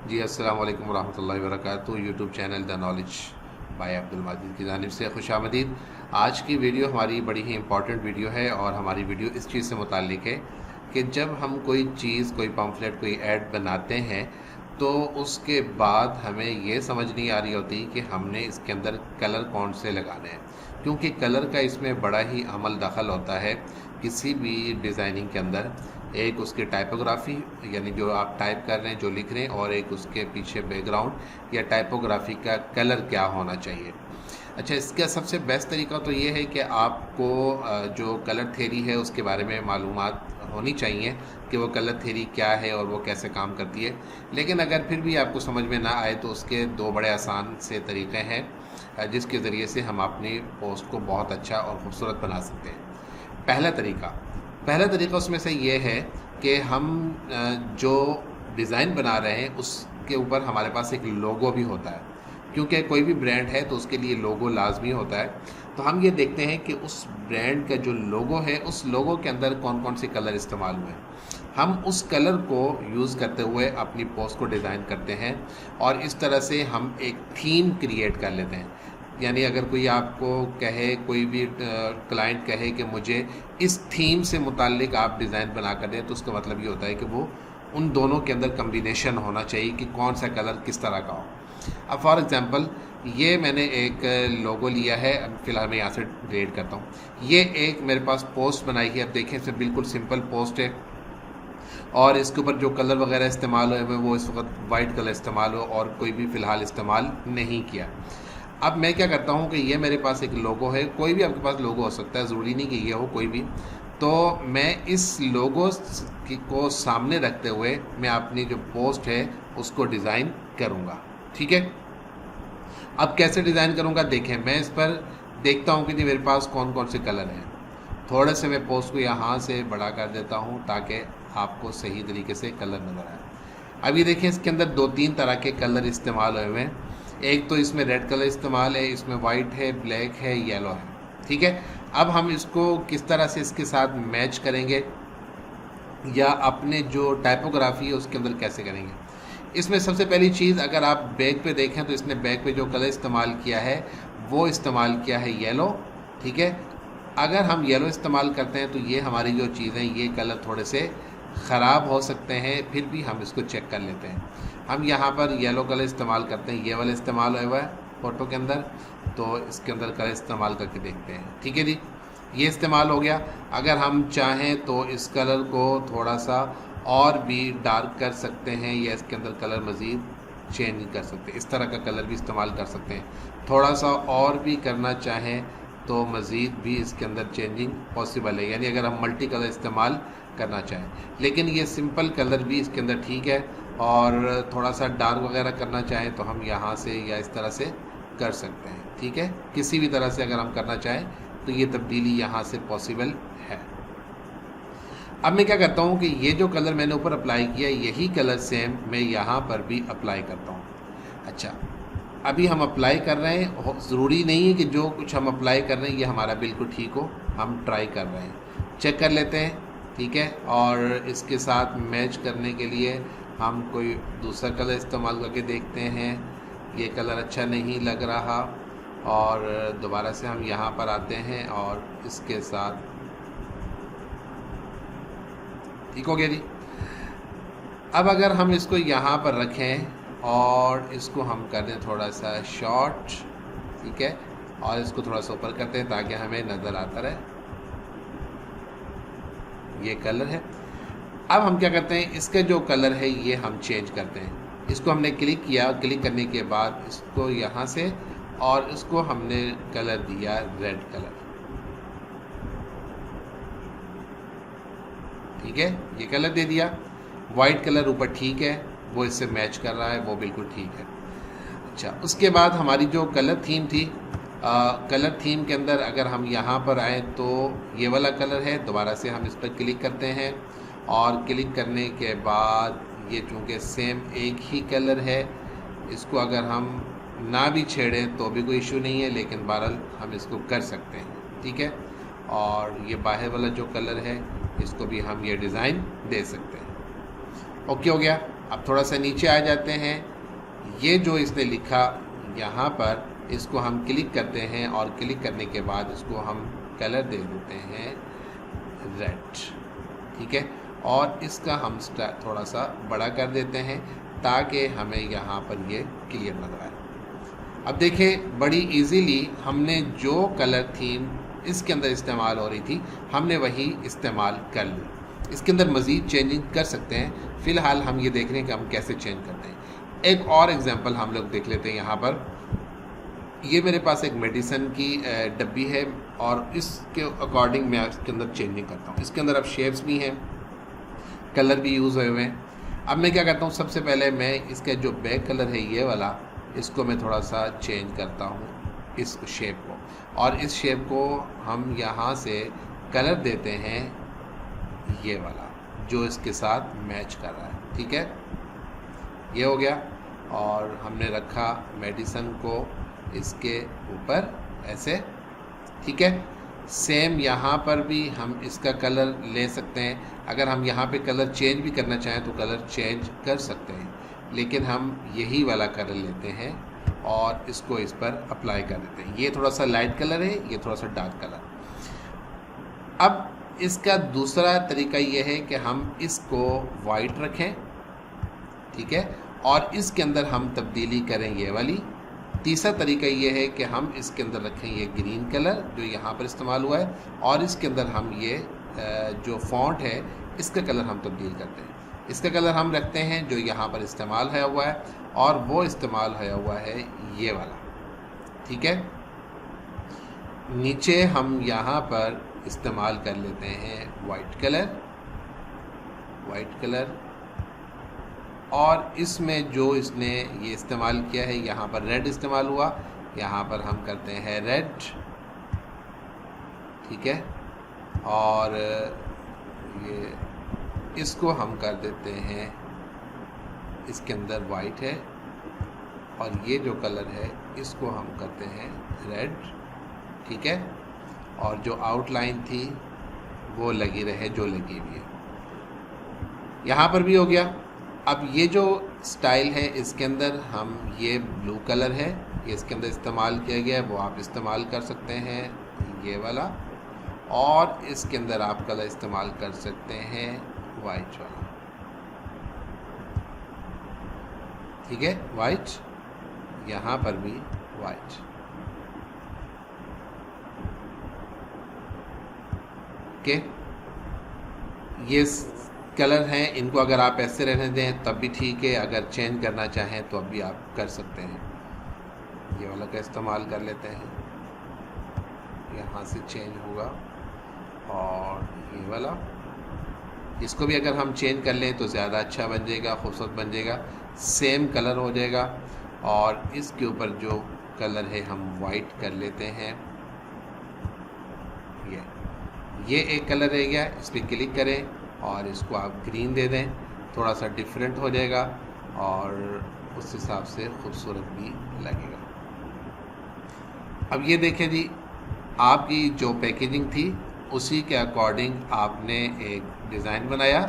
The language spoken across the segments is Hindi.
जी अस्सलाम वालेकुम रहमतुल्लाहि व बरकातहू। YouTube channel the knowledge by Abdul Majid की जानिब से खुशामदीद। आज की वीडियो हमारी बड़ी ही इंपॉर्टेंट वीडियो है और हमारी वीडियो इस चीज़ से मुताल्लिक़ है कि जब हम कोई चीज़, कोई पम्फलेट, कोई ऐड बनाते हैं तो उसके बाद हमें ये समझ नहीं आ रही होती कि हमने इसके अंदर कलर कौन से लगाने हैं, क्योंकि कलर का इसमें बड़ा ही अमल दखल होता है किसी भी डिज़ाइनिंग के अंदर। एक उसकी टाइपोग्राफी, यानी जो आप टाइप कर रहे हैं, जो लिख रहे हैं, और एक उसके पीछे बैकग्राउंड या टाइपोग्राफी का कलर क्या होना चाहिए। अच्छा, इसका सबसे बेस्ट तरीका तो ये है कि आपको जो कलर थ्योरी है उसके बारे में मालूमात होनी चाहिए कि वो कलर थ्योरी क्या है और वो कैसे काम करती है। लेकिन अगर फिर भी आपको समझ में ना आए तो उसके दो बड़े आसान से तरीक़े हैं जिसके ज़रिए से हम अपनी पोस्ट को बहुत अच्छा और ख़ूबसूरत बना सकते हैं। पहला तरीका उसमें से ये है कि हम जो डिज़ाइन बना रहे हैं उसके ऊपर हमारे पास एक लोगो भी होता है, क्योंकि कोई भी ब्रांड है तो उसके लिए लोगो लाजमी होता है। तो हम ये देखते हैं कि उस ब्रांड का जो लोगो है, उस लोगो के अंदर कौन कौन से कलर इस्तेमाल हुए हैं। हम उस कलर को यूज़ करते हुए अपनी पोस्ट को डिज़ाइन करते हैं और इस तरह से हम एक थीम क्रिएट कर लेते हैं। यानी अगर कोई आपको कहे, कोई भी क्लाइंट कहे कि मुझे इस थीम से मुताल्लिक आप डिज़ाइन बना कर दें, तो उसका मतलब ये होता है कि वो उन दोनों के अंदर कम्बिनेशन होना चाहिए कि कौन सा कलर किस तरह का हो। अब फॉर एग्ज़ाम्पल ये मैंने एक लोगो लिया है, फ़िलहाल मैं यहाँ से डिलीट करता हूँ। ये एक मेरे पास पोस्ट बनाई है। अब देखें, इसमें बिल्कुल सिंपल पोस्ट है और इसके ऊपर जो कलर वगैरह इस्तेमाल हुए वो इस वक्त वाइट कलर इस्तेमाल हो और कोई भी फ़िलहाल इस्तेमाल नहीं किया। अब मैं क्या करता हूँ कि ये मेरे पास एक लोगो है, कोई भी आपके पास लोगो हो सकता है, ज़रूरी नहीं कि ये हो कोई भी। तो मैं इस लोगो को सामने रखते हुए मैं अपनी जो पोस्ट है उसको डिज़ाइन करूँगा। ठीक है, अब कैसे डिज़ाइन करूँगा देखें। मैं इस पर देखता हूँ कि जी मेरे पास कौन कौन से कलर हैं। थोड़े से मैं पोस्ट को यहाँ से बड़ा कर देता हूँ ताकि आपको सही तरीके से कलर नज़र आए। अब ये देखिए, इसके अंदर दो तीन तरह के कलर इस्तेमाल हुए हैं। एक तो इसमें रेड कलर इस्तेमाल है, इसमें वाइट है, ब्लैक है, येलो है। ठीक है, अब हम इसको किस तरह से इसके साथ मैच करेंगे या अपने जो टाइपोग्राफी है उसके अंदर कैसे करेंगे। इसमें सबसे पहली चीज़, अगर आप बैक पे देखें तो इसने बैक पे जो कलर इस्तेमाल किया है वो इस्तेमाल किया है येलो। ठीक है, अगर हम येलो इस्तेमाल करते हैं तो ये हमारी जो चीज़ें, ये कलर थोड़े से ख़राब हो सकते हैं, फिर भी हम इसको चेक कर लेते हैं। हम यहाँ पर येलो कलर इस्तेमाल करते हैं, ये वाला इस्तेमाल हुआ है फ़ोटो के अंदर, तो इसके अंदर कलर इस्तेमाल करके देखते हैं। ठीक है जी, ये इस्तेमाल हो गया। अगर हम चाहें तो इस कलर को थोड़ा सा और भी डार्क कर सकते हैं या इसके अंदर कलर मज़ीद चेंज कर सकते हैं, इस तरह का कलर भी इस्तेमाल कर सकते हैं। थोड़ा सा और भी करना चाहें तो मज़ीद भी इसके अंदर चेंजिंग पॉसिबल है, यानी अगर हम मल्टी कलर इस्तेमाल करना चाहें। लेकिन ये सिंपल कलर भी इसके अंदर ठीक है, और थोड़ा सा डार्क वगैरह करना चाहें तो हम यहाँ से या इस तरह से कर सकते हैं। ठीक है, किसी भी तरह से अगर हम करना चाहें तो ये तब्दीली यहाँ से पॉसिबल है। अब मैं क्या करता हूँ कि ये जो कलर मैंने ऊपर अप्लाई किया, यही कलर सेम मैं यहाँ पर भी अप्लाई करता हूँ। अच्छा, अभी हम अप्लाई कर रहे हैं, ज़रूरी नहीं है कि जो कुछ हम अप्लाई कर रहे हैं ये हमारा बिल्कुल ठीक हो, हम ट्राई कर रहे हैं, चेक कर लेते हैं। ठीक है, और इसके साथ मैच करने के लिए हम कोई दूसरा कलर इस्तेमाल करके देखते हैं। ये कलर अच्छा नहीं लग रहा और दोबारा से हम यहाँ पर आते हैं और इसके साथ, ठीक हो गया जी। अब अगर हम इसको यहाँ पर रखें और इसको हम कर दें थोड़ा सा शॉर्ट, ठीक है, और इसको थोड़ा सा ऊपर करते हैं ताकि हमें नज़र आता रहे। ये कलर है। अब हम क्या करते हैं, इसका जो कलर है ये हम चेंज करते हैं। इसको हमने क्लिक किया, क्लिक करने के बाद इसको यहाँ से, और इसको हमने कलर दिया रेड कलर। ठीक है, ये कलर दे दिया। वाइट कलर ऊपर ठीक है, वो इससे मैच कर रहा है, वो बिल्कुल ठीक है। अच्छा, उसके बाद हमारी जो कलर थीम थी, कलर थीम के अंदर अगर हम यहाँ पर आए तो ये वाला कलर है। दोबारा से हम इस पर क्लिक करते हैं और क्लिक करने के बाद ये चूँकि सेम एक ही कलर है, इसको अगर हम ना भी छेड़ें तो भी कोई इशू नहीं है, लेकिन बहरहाल हम इसको कर सकते हैं। ठीक है, और ये बाहर वाला जो कलर है इसको भी हम ये डिज़ाइन दे सकते हैं। ओके हो गया। अब थोड़ा सा नीचे आ जाते हैं, ये जो इसने लिखा यहाँ पर, इसको हम क्लिक करते हैं और क्लिक करने के बाद इसको हम कलर दे देते हैं रेड, ठीक है। और इसका हम थोड़ा सा बड़ा कर देते हैं ताकि हमें यहाँ पर ये क्लियर नजर आए। अब देखें, बड़ी इजीली हमने जो कलर थीम इसके अंदर इस्तेमाल हो रही थी हमने वही इस्तेमाल कर ली। इसके अंदर मज़ीद चेंजिंग कर सकते हैं। फ़िलहाल हम ये देख रहे हैं कि हम कैसे चेंज करते हैं। एक और एग्जांपल हम लोग देख लेते हैं। यहाँ पर ये मेरे पास एक मेडिसिन की डब्बी है और इसके अकॉर्डिंग मैं इसके अंदर चेंजिंग करता हूँ। इसके अंदर अब शेप्स भी हैं, कलर भी यूज़ हुए हुए हैं। अब मैं क्या करता हूँ, सबसे पहले मैं इसका जो बैक कलर है ये वाला, इसको मैं थोड़ा सा चेंज करता हूँ इस शेप को, और इस शेप को हम यहाँ से कलर देते हैं ये वाला जो इसके साथ मैच कर रहा है, ठीक है। ये हो गया और हमने रखा मेडिसिन को इसके ऊपर ऐसे, ठीक है। सेम यहाँ पर भी हम इसका कलर ले सकते हैं। अगर हम यहाँ पे कलर चेंज भी करना चाहें तो कलर चेंज कर सकते हैं, लेकिन हम यही वाला कलर लेते हैं और इसको इस पर अप्लाई कर देते हैं। ये थोड़ा सा लाइट कलर है, ये थोड़ा सा डार्क कलर। अब इसका दूसरा तरीका ये है कि हम इसको वाइट रखें, ठीक है, और इसके अंदर हम तब्दीली करें ये वाली। तीसरा तरीका ये है कि हम इसके अंदर रखें ये ग्रीन कलर जो यहाँ पर इस्तेमाल हुआ है, और इसके अंदर हम ये जो फॉन्ट है इसका कलर हम तब्दील करते हैं। इसका कलर हम रखते हैं जो यहाँ पर इस्तेमाल है हुआ है, और वो इस्तेमाल है हुआ है ये वाला, ठीक है। नीचे हम यहाँ पर इस्तेमाल कर लेते हैं वाइट कलर, और इसमें जो इसने ये इस्तेमाल किया है यहाँ पर रेड इस्तेमाल हुआ, यहाँ पर हम करते हैं रेड, ठीक है। और ये इसको हम कर देते हैं, इसके अंदर वाइट है और ये जो कलर है इसको हम करते हैं रेड, ठीक है। और जो आउटलाइन थी वो लगी रहे जो लगी हुई है। यहाँ पर भी हो गया। अब ये जो स्टाइल है इसके अंदर हम ये ब्लू कलर है ये इसके अंदर इस्तेमाल किया गया है, वो आप इस्तेमाल कर सकते हैं ये वाला, और इसके अंदर आप कलर इस्तेमाल कर सकते हैं वाइट वाला, ठीक है। वाइट, यहाँ पर भी वाइट, ओके। ये कलर हैं, इनको अगर आप ऐसे रहने दें तब भी ठीक है, अगर चेंज करना चाहें तो अब भी आप कर सकते हैं। ये वाला का इस्तेमाल कर लेते हैं, यहाँ से चेंज होगा, और ये वाला इसको भी अगर हम चेंज कर लें तो ज़्यादा अच्छा बन जाएगा, खूबसूरत बन जाएगा, सेम कलर हो जाएगा। और इसके ऊपर जो कलर है हम वाइट कर लेते हैं, ये एक कलर रह गया, इस पर क्लिक करें और इसको आप ग्रीन दे दें, थोड़ा सा डिफरेंट हो जाएगा और उस हिसाब से खूबसूरत भी लगेगा। अब ये देखें जी, आपकी जो पैकेजिंग थी उसी के अकॉर्डिंग आपने एक डिज़ाइन बनाया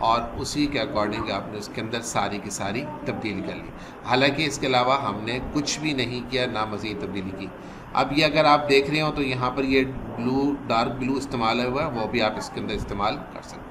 और उसी के अकॉर्डिंग आपने उसके अंदर सारी की सारी तब्दीली कर ली। हालांकि इसके अलावा हमने कुछ भी नहीं किया, ना मज़ीद तब्दीली की। अब ये अगर आप देख रहे हो तो यहाँ पर ये ब्लू, डार्क ब्लू इस्तेमाल हुआ है, वो भी आप इसके अंदर इस्तेमाल कर सकते हैं।